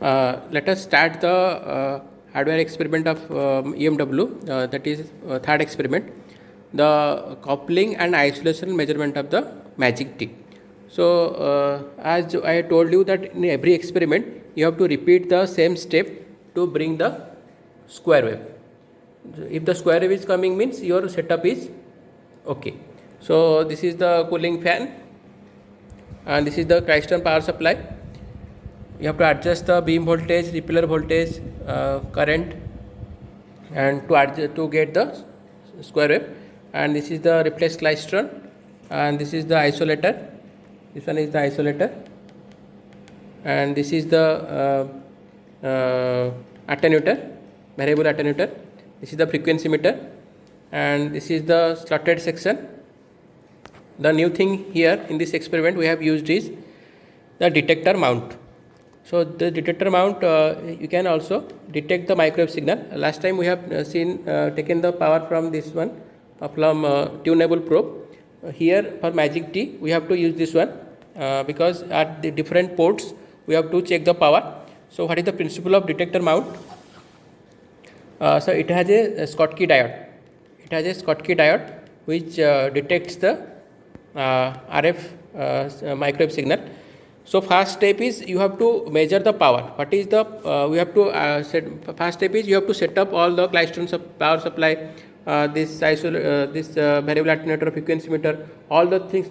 Let us start the hardware experiment of EMW, that is third experiment, the coupling and isolation measurement of the magic T. So as I told you that in every experiment you have to repeat the same step to bring the square wave. If the square wave is coming means your setup is okay. So this is the cooling fan and this is the Klystron power supply. You have to adjust the beam voltage, repeller voltage, current, and to get the square wave. And this is the replace Klystron, and this is the isolator. This one is the isolator, and this is the attenuator, variable attenuator. This is the frequency meter, and this is the slotted section. The new thing here in this experiment we have used is the detector mount. So the detector mount, you can also detect the microwave signal. Last time we have taken the power from this one, from tunable probe. Here for magic T we have to use this one because at the different ports we have to check the power. So what is the principle of detector mount? So it has a Schottky diode. It has a Schottky diode which detects the RF microwave signal. So first step is you have to measure the power. What is the we have to first step is you have to set up all the Klystron power supply, this variable attenuator, frequency meter, all the things,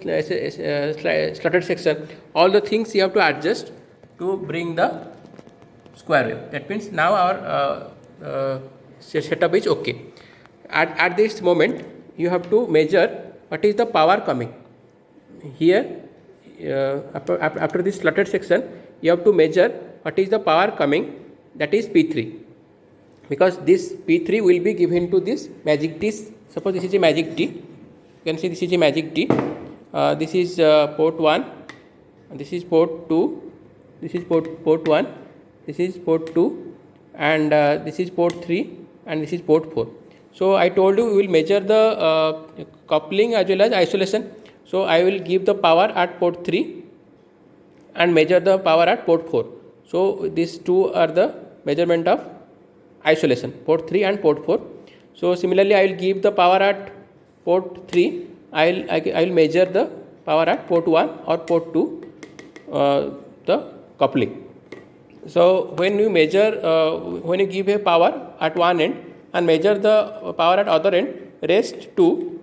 slotted section, all the things you have to adjust to bring the square wave. That means now our setup is okay. At this moment you have to measure what is the power coming here. After this slotted section you have to measure what is the power coming, that is P3, because this P3 will be given to this magic T. Suppose this is a magic T, you can see this is a magic T, this is port 1, this is port 2, this is port 1, this is port 2, and this is port 3, and this is port 4. So I told you we will measure the coupling as well as isolation. So I will give the power at port 3 and measure the power at port 4. So these two are the measurement of isolation, port 3 and port 4. So similarly I will give the power at port 3, I will measure the power at port 1 or port 2, the coupling. So when you measure, when you give a power at one end and measure the power at other end, rest two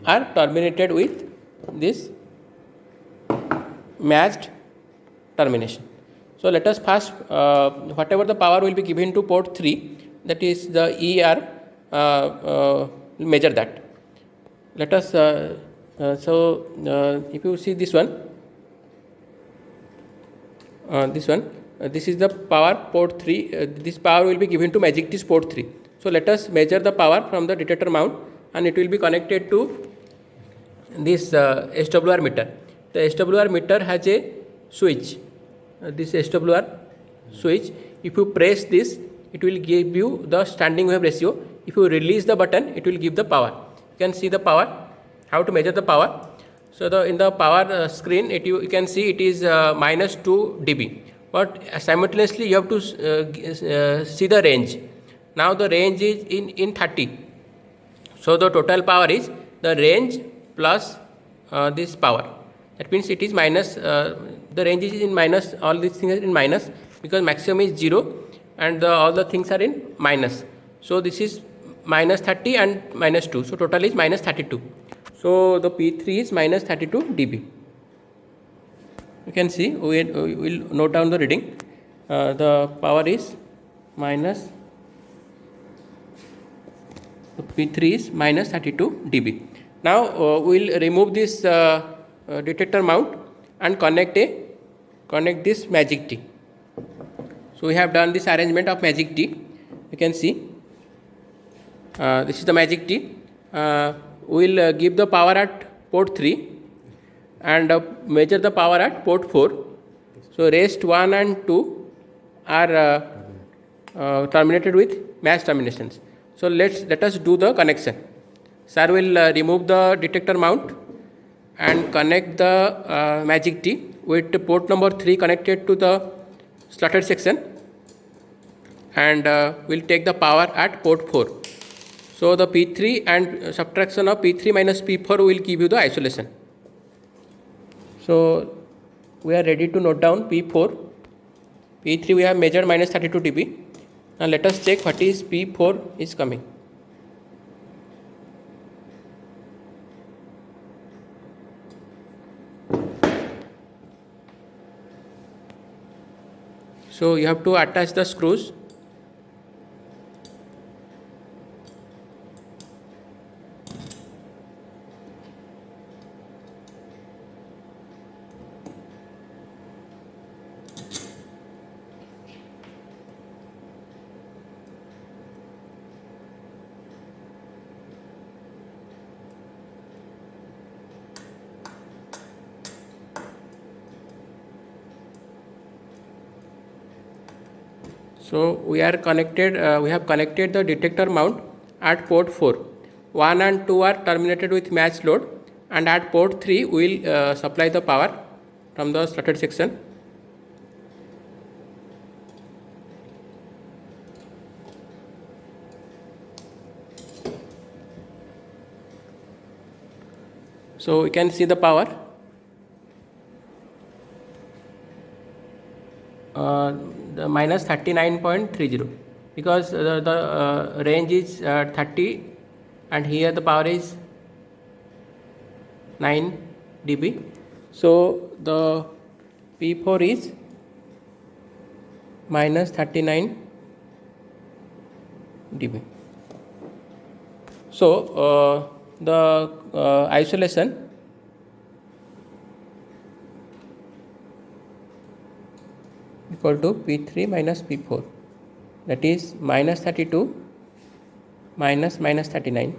are terminated with this matched termination. So let us first, whatever the power will be given to port 3, that is the ER, measure that. Let us, if you see this one, this is the power port 3, this power will be given to magic T's port 3. So let us measure the power from the detector mount, and it will be connected to this SWR meter. The SWR meter has a switch, this SWR switch. If you press this, it will give you the standing wave ratio. If you release the button, it will give the power. You can see the power, how to measure the power. So in the power screen, you can see it is minus 2 dB, but simultaneously you have to see the range. Now the range is in 30. So the total power is the range plus this power. That means it is minus, the range is in minus, all these things are in minus, because maximum is 0 and all the things are in minus. So this is minus 30 and minus 2. So total is minus 32. So the P3 is minus 32 dB. You can see, we will note down the reading. The power is minus, the P3 is minus 32 dB. Now we will remove this detector mount and connect this magic T. So we have done this arrangement of magic T. You can see this is the magic T. We will give the power at port 3 and measure the power at port 4. So rest 1 and 2 are terminated with matched terminations. So let us do the connection. Sir will remove the detector mount and connect the magic T with port number 3 connected to the slotted section, and we'll take the power at port 4. So the P3 and subtraction of P3 minus P4 will give you the isolation. So we are ready to note down P4. P3 we have measured minus 32 dB. Now let us check what is P4 is coming. So you have to attach the screws. So we are connected. We have connected the detector mount at port 4. 1 and 2 are terminated with matched load, and at port 3 we will supply the power from the slotted section. So we can see the power. The minus 39.30, because the range is 30 and here the power is 9 dB. So the P4 is minus 39 dB. So the isolation equal to P3 minus P4, that is minus 32 minus minus 39.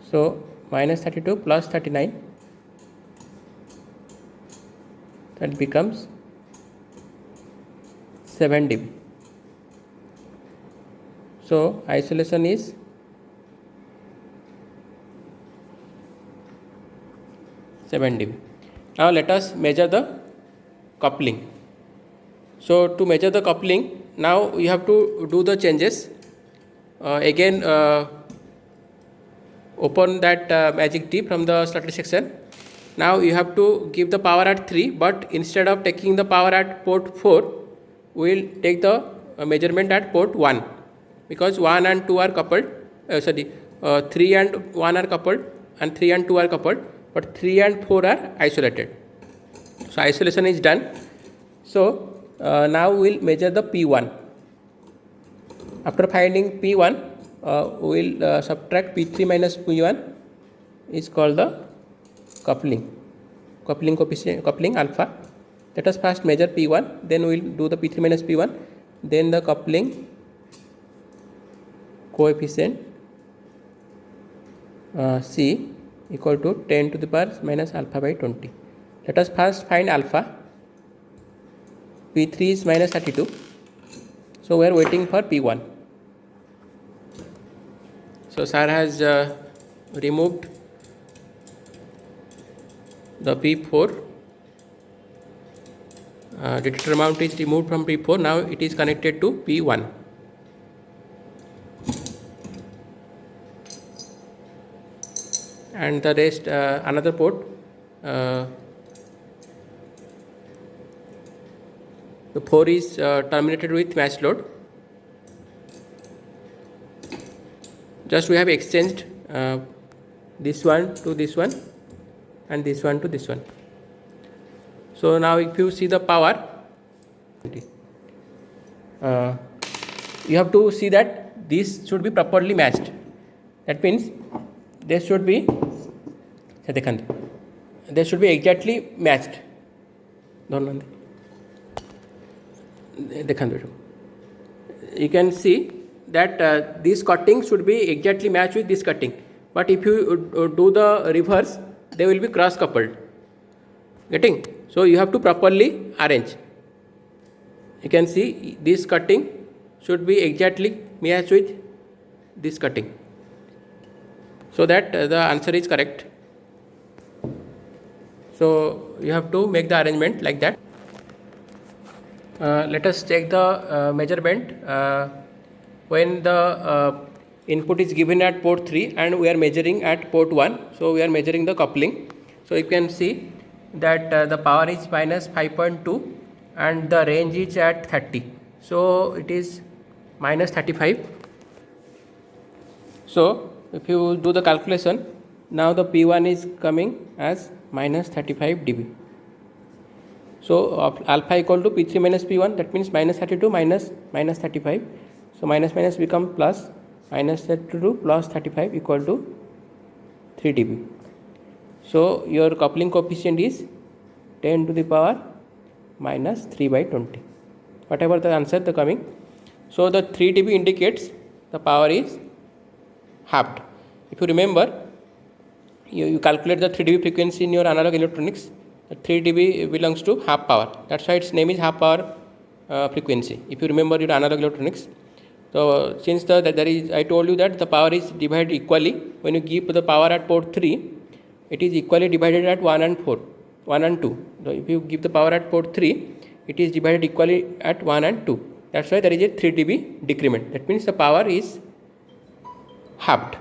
So minus 32 plus 39, that becomes 7 dB. So isolation is 7 dB. Now let us measure the coupling. So to measure the coupling, now you have to do the changes. Again, open that magic T from the slotted section. Now you have to give the power at 3, but instead of taking the power at port 4, we will take the measurement at port 1, because 1 and 2 are coupled. 3 and 1 are coupled and 3 and 2 are coupled, but 3 and 4 are isolated. So isolation is done. So now we will measure the P1. After finding P1, we will subtract P3 minus P1, is called the coupling coefficient, coupling alpha. Let us first measure P1, then we will do the P3 minus P1, then the coupling coefficient C equal to 10 to the power minus alpha by 20. Let us first find alpha. P3 is minus 32. So we are waiting for P1. So sir has removed the P4. Detector mount is removed from P4. Now it is connected to P1. And the rest, another port. The 4 is terminated with matched load. Just we have exchanged this one to this one and this one to this one. So now if you see the power, you have to see that this should be properly matched. That means they should be exactly matched. You can see that this cutting should be exactly matched with this cutting, but if you do the reverse, they will be cross coupled. Getting? So you have to properly arrange. You can see this cutting should be exactly matched with this cutting, so that the answer is correct. So you have to make the arrangement like that. Let us check the measurement when the input is given at port 3 and we are measuring at port 1. So we are measuring the coupling. So you can see that the power is minus 5.2 and the range is at 30. So it is minus 35. So if you do the calculation, now the P1 is coming as minus 35 dB. So alpha equal to P3 minus P1, that means minus 32 minus 35. So minus minus become plus, minus 32 plus 35 equal to 3 dB. So your coupling coefficient is 10 to the power minus 3 by 20. Whatever the answer the coming. So the 3 dB indicates the power is halved. If you remember, you calculate the 3 dB frequency in your analog electronics. The 3 dB belongs to half power. That's why its name is half power frequency. If you remember your analog electronics. So since I told you that the power is divided equally. When you give the power at port 3, it is equally divided at 1 and 2. So if you give the power at port 3, it is divided equally at 1 and 2. That's why there is a 3 dB decrement. That means the power is halved.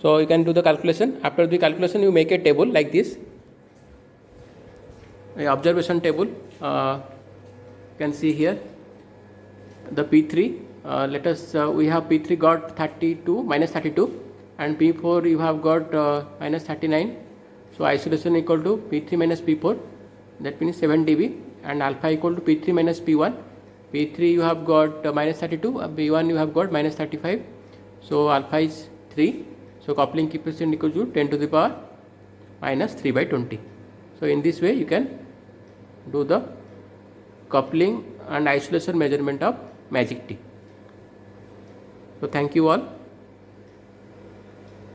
So you can do the calculation. After the calculation, you make a table like this, a observation table. You can see here the P3. Let us we have P3 got 32 minus 32, and P4 you have got minus 39. So isolation equal to P3 minus P4. That means 7 dB, and alpha equal to P3 minus P1. P3 you have got minus 32. P1 you have got minus 35. So alpha is 3. So coupling coefficient equal to 10 to the power minus 3 by 20. So in this way you can do the coupling and isolation measurement of magic T. So thank you all.